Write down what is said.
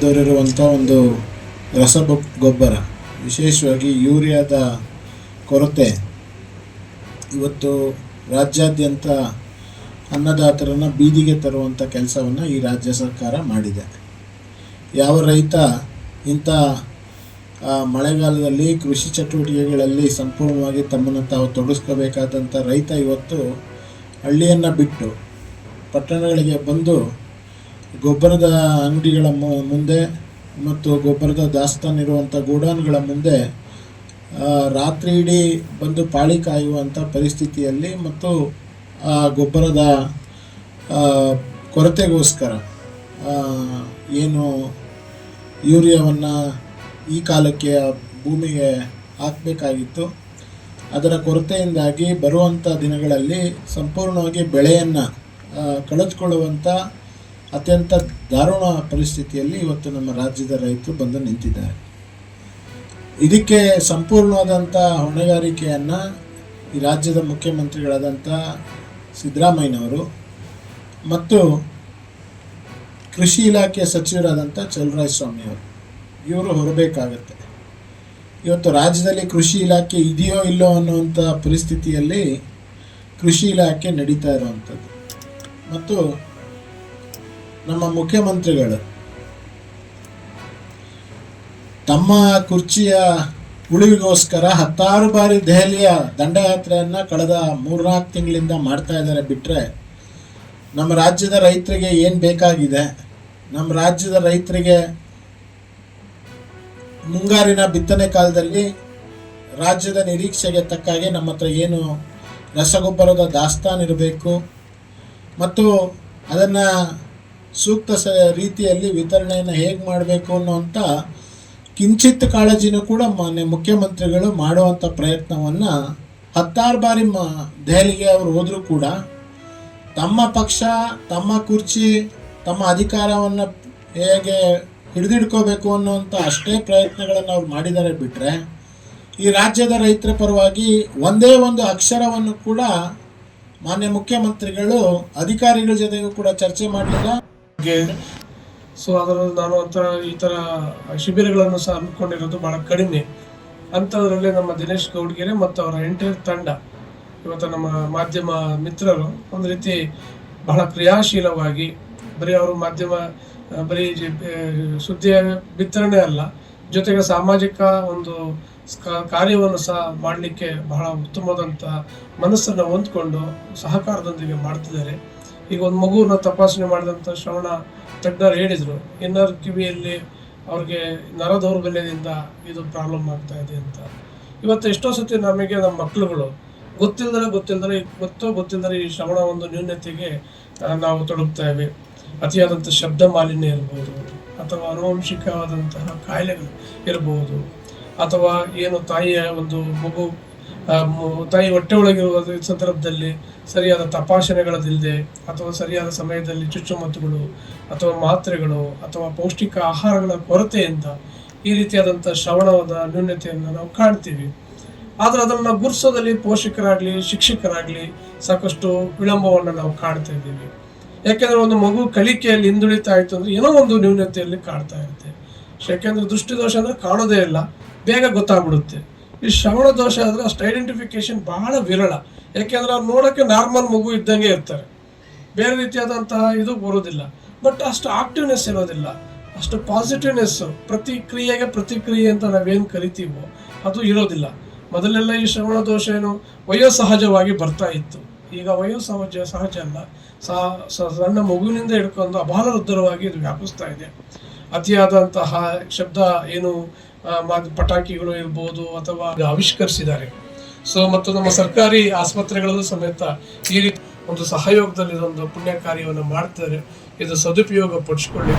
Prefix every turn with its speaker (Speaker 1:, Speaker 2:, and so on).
Speaker 1: ತಲೆದೋರಿರುವಂಥ ಒಂದು ರಸಗೊಬ್ಬರ, ವಿಶೇಷವಾಗಿ ಯೂರಿಯಾದ ಕೊರತೆ ಇವತ್ತು ರಾಜ್ಯಾದ್ಯಂತ ಅನ್ನದಾತರನ್ನು ಬೀದಿಗೆ ತರುವಂಥ ಕೆಲಸವನ್ನು ಈ ರಾಜ್ಯ ಸರ್ಕಾರ ಮಾಡಿದೆ. ಯಾವ ರೈತ ಇಂಥ ಮಳೆಗಾಲದಲ್ಲಿ ಕೃಷಿ ಚಟುವಟಿಕೆಗಳಲ್ಲಿ ಸಂಪೂರ್ಣವಾಗಿ ತಮ್ಮನ್ನು ತಾವು ತೊಡಗಿಸ್ಕೋಬೇಕಾದಂಥ ರೈತ ಇವತ್ತು ಹಳ್ಳಿಯನ್ನು ಬಿಟ್ಟು ಪಟ್ಟಣಗಳಿಗೆ ಬಂದು ಗೊಬ್ಬರದ ಅಂಗಡಿಗಳ ಮುಂದೆ ಮತ್ತು ಗೊಬ್ಬರದ ದಾಸ್ತಾನಿರುವಂಥ ಗೋಡೌನ್ಗಳ ಮುಂದೆ ರಾತ್ರಿ ಇಡೀ ಬಂದು ಪಾಳಿ ಕಾಯುವಂಥ ಪರಿಸ್ಥಿತಿಯಲ್ಲಿ ಮತ್ತು ಗೊಬ್ಬರದ ಕೊರತೆಗೋಸ್ಕರ ಏನು ಯೂರಿಯಾವನ್ನು ಈ ಕಾಲಕ್ಕೆ ಭೂಮಿಗೆ ಹಾಕಬೇಕಾಗಿತ್ತು, ಅದರ ಕೊರತೆಯಿಂದಾಗಿ ಬರುವಂಥ ದಿನಗಳಲ್ಲಿ ಸಂಪೂರ್ಣವಾಗಿ ಬೆಳೆಯನ್ನು ಕಳೆದುಕೊಳ್ಳುವಂಥ ಅತ್ಯಂತ ದಾರುಣ ಪರಿಸ್ಥಿತಿಯಲ್ಲಿ ಇವತ್ತು ನಮ್ಮ ರಾಜ್ಯದ ರೈತರು ಬಂದು ನಿಂತಿದ್ದಾರೆ. ಇದಕ್ಕೆ ಸಂಪೂರ್ಣವಾದಂಥ ಹೊಣೆಗಾರಿಕೆಯನ್ನು ಈ ರಾಜ್ಯದ ಮುಖ್ಯಮಂತ್ರಿಗಳಾದಂಥ ಸಿದ್ದರಾಮಯ್ಯನವರು ಮತ್ತು ಕೃಷಿ ಇಲಾಖೆ ಸಚಿವರಾದಂಥ ಚಲುವರಾಯಸ್ವಾಮಿಯವರು ಇವರು ಹೊರಬೇಕಾಗತ್ತೆ. ಇವತ್ತು ರಾಜ್ಯದಲ್ಲಿ ಕೃಷಿ ಇಲಾಖೆ ಇದೆಯೋ ಇಲ್ಲೋ ಅನ್ನುವಂಥ ಪರಿಸ್ಥಿತಿಯಲ್ಲಿ ಕೃಷಿ ಇಲಾಖೆ ನಡೀತಾ ಇರುವಂಥದ್ದು ಮತ್ತು ನಮ್ಮ ಮುಖ್ಯಮಂತ್ರಿಗಳು ತಮ್ಮ ಕುರ್ಚಿಯ ಉಳಿವಿಗೋಸ್ಕರ 10 ಬಾರಿ ದೆಹಲಿಯ ದಂಡಯಾತ್ರೆಯನ್ನು ಕಳೆದ 3-4 ತಿಂಗಳಿಂದ ಮಾಡ್ತಾ ಇದ್ದಾರೆ. ಬಿಟ್ಟರೆ ನಮ್ಮ ರಾಜ್ಯದ ರೈತರಿಗೆ ಏನು ಬೇಕಾಗಿದೆ, ನಮ್ಮ ರಾಜ್ಯದ ರೈತರಿಗೆ ಮುಂಗಾರಿನ ಬಿತ್ತನೆ ಕಾಲದಲ್ಲಿ ರಾಜ್ಯದ ನಿರೀಕ್ಷೆಗೆ ತಕ್ಕಾಗೆ ನಮ್ಮ ಹತ್ರ ಏನು ರಸಗೊಬ್ಬರದ ದಾಸ್ತಾನಿರಬೇಕು ಮತ್ತು ಅದನ್ನು ಸೂಕ್ತ ರೀತಿಯಲ್ಲಿ ವಿತರಣೆಯನ್ನು ಹೇಗೆ ಮಾಡಬೇಕು ಅನ್ನುವಂಥ ಕಿಂಚಿತ್ ಕಾಳಜಿನೂ ಕೂಡ ಮಾನ್ಯ ಮುಖ್ಯಮಂತ್ರಿಗಳು ಮಾಡುವಂಥ ಪ್ರಯತ್ನವನ್ನು 10 ಬಾರಿ ದೆಹಲಿಗೆ ಅವರು ಹೋದರೂ ಕೂಡ ತಮ್ಮ ಪಕ್ಷ, ತಮ್ಮ ಕುರ್ಚಿ, ತಮ್ಮ ಅಧಿಕಾರವನ್ನು ಹೇಗೆ ಹಿಡಿದಿಡ್ಕೋಬೇಕು ಅನ್ನುವಂಥ ಅಷ್ಟೇ ಪ್ರಯತ್ನಗಳನ್ನು ಅವ್ರು ಮಾಡಿದ್ದಾರೆ. ಬಿಟ್ಟರೆ ಈ ರಾಜ್ಯದ ರೈತರ ಪರವಾಗಿ ಒಂದೇ ಒಂದು ಅಕ್ಷರವನ್ನು ಕೂಡ ಮಾನ್ಯ ಮುಖ್ಯಮಂತ್ರಿಗಳು ಅಧಿಕಾರಿಗಳ ಜೊತೆಗೂ ಕೂಡ ಚರ್ಚೆ ಮಾಡಲಿಲ್ಲ.
Speaker 2: ಸೊ ಅದರಲ್ಲಿ ನಾನು ಈ ಥರ ಶಿಬಿರಗಳನ್ನು ಸಹ ಹಮ್ಮಿಕೊಂಡಿರೋದು ಭಾಳ ಕಡಿಮೆ. ಅಂಥದ್ರಲ್ಲಿ ನಮ್ಮ ದಿನೇಶ್ ಗೌಡ್ಗೆರೆ ಮತ್ತು ಅವರ ಎಂಟೈರ್ ತಂಡ, ಇವತ್ತು ನಮ್ಮ ಮಾಧ್ಯಮ ಮಿತ್ರರು ಒಂದು ರೀತಿ ಬಹಳ ಕ್ರಿಯಾಶೀಲವಾಗಿ ಬರೀ ಅವರು ಮಾಧ್ಯಮ ಬರೀ ಸುದ್ದಿಯ ವಿತರಣೆ ಅಲ್ಲ, ಜೊತೆಗೆ ಸಾಮಾಜಿಕ ಒಂದು ಕಾರ್ಯವನ್ನು ಸಹ ಮಾಡಲಿಕ್ಕೆ ಬಹಳ ಉತ್ತಮವಾದಂಥ ಮನಸ್ಸನ್ನು ಹೊಂದ್ಕೊಂಡು ಸಹಕಾರದೊಂದಿಗೆ ಮಾಡ್ತಿದ್ದಾರೆ. ಈಗ ಒಂದು ಮಗುವನ್ನು ತಪಾಸಣೆ ಮಾಡಿದಂಥ ಶ್ರವಣ ತಜ್ಞರು ಹೇಳಿದರು, ಇನ್ನರ್ ಕಿವಿಯಲ್ಲಿ ಅವ್ರಿಗೆ ನರ ದೌರ್ಬಲ್ಯದಿಂದ ಇದು ಪ್ರಾಬ್ಲಮ್ ಆಗ್ತಾ ಇದೆ ಅಂತ. ಇವತ್ತು ಎಷ್ಟೋ ಸತಿ ನಮಗೆ ನಮ್ಮ ಮಕ್ಕಳುಗಳು ಗೊತ್ತಿಲ್ಲದರೆ ಈ ಶ್ರವಣ ಒಂದು ನ್ಯೂನತೆಗೆ ನಾವು ತೊಡಗ್ತೇವೆ. ಅತಿಯಾದಂಥ ಶಬ್ದ ಮಾಲಿನ್ಯ ಇರ್ಬೋದು, ಅಥವಾ ಆನುವಂಶಿಕವಾದಂತಹ ಕಾಯಿಲೆಗಳು ಇರ್ಬೋದು, ಅಥವಾ ಏನು ತಾಯಿಯ ಒಂದು ಮಗು ತಾಯಿ ಹೊಟ್ಟೆ ಒಳಗಿರುವ ಸಂದರ್ಭದಲ್ಲಿ ಸರಿಯಾದ ತಪಾಸಣೆಗಳದಿಲ್ಲದೆ ಅಥವಾ ಸರಿಯಾದ ಸಮಯದಲ್ಲಿ ಚುಚ್ಚುಮದ್ದುಗಳು ಅಥವಾ ಮಾತ್ರೆಗಳು ಅಥವಾ ಪೌಷ್ಟಿಕ ಆಹಾರಗಳ ಕೊರತೆಯಿಂದ ಈ ರೀತಿಯಾದಂಥ ಶ್ರವಣದ ನ್ಯೂನತೆಯನ್ನು ನಾವು ಕಾಣ್ತೀವಿ. ಆದರೆ ಅದನ್ನು ಗುರುತಿಸೋದಲ್ಲಿ ಪೋಷಕರಾಗಲಿ ಶಿಕ್ಷಕರಾಗಲಿ ಸಾಕಷ್ಟು ವಿಳಂಬವನ್ನು ನಾವು ಕಾಣ್ತಾ ಇದ್ದೀವಿ. ಯಾಕೆಂದರೆ ಒಂದು ಮಗು ಕಲಿಕೆಯಲ್ಲಿ ಹಿಂದುಳಿತಾ ಆಯಿತು ಅಂದರೆ ಏನೋ ಒಂದು ನ್ಯೂನತೆಯಲ್ಲಿ ಕಾಡ್ತಾ ಇರುತ್ತೆ. ಯಾಕೆಂದರೆ ದೃಷ್ಟಿದೋಷ ಅಂದರೆ ಕಾಣೋದೇ ಇಲ್ಲ, ಬೇಗ ಗೊತ್ತಾಗ್ಬಿಡುತ್ತೆ. ಈ ಶ್ರವಣ ದೋಷ ಆದರೆ ಅಷ್ಟು ಐಡೆಂಟಿಫಿಕೇಶನ್ ಬಹಳ ವಿರಳ. ಯಾಕೆಂದರೆ ಅವ್ರು ನೋಡೋಕ್ಕೆ ನಾರ್ಮಲ್ ಮಗು ಇದ್ದಂಗೆ ಇರ್ತಾರೆ, ಬೇರೆ ರೀತಿಯಾದಂತಹ ಇದು ಬರೋದಿಲ್ಲ. ಬಟ್ ಅಷ್ಟು ಆಕ್ಟಿವ್ನೆಸ್ ಇರೋದಿಲ್ಲ, ಅಷ್ಟು ಪಾಸಿಟಿವ್ನೆಸ್ಸು, ಪ್ರತಿಕ್ರಿಯೆ ಅಂತ ನಾವೇನು ಕರಿತೀವೋ ಅದು ಇರೋದಿಲ್ಲ. ಮೊದಲೆಲ್ಲ ಈ ಶ್ರವಣ ದೋಷ ಏನು ವಯೋಸಹಜವಾಗಿ ಬರ್ತಾ ಇತ್ತು. ಈಗ ಸಹಜ ಅಲ್ಲ, ಸಣ್ಣ ಮಗುವಿನಿಂದ ಹಿಡ್ಕೊಂಡು ಅಬಾಲವೃದ್ಧರವಾಗಿ ಇದು ವ್ಯಾಪಿಸ್ತಾ ಇದೆ. ಅತಿಯಾದಂತಹ ಶಬ್ದ ಏನು ಪಟಾಕಿಗಳು ಇರ್ಬೋದು ಅಥವಾ ಆವಿಷ್ಕರಿಸಿದ್ದಾರೆ. ಸೊ ಮತ್ತು ನಮ್ಮ ಸರ್ಕಾರಿ ಆಸ್ಪತ್ರೆಗಳಲ್ಲೂ ಸಮೇತ ಈ ರೀತಿ ಒಂದು ಸಹಯೋಗದಲ್ಲಿ ಇದೊಂದು ಪುಣ್ಯ ಕಾರ್ಯವನ್ನು ಮಾಡ್ತಾರೆ. ಇದು ಸದುಪಯೋಗ ಪಡಿಸ್ಕೊಳ್ಳಿ.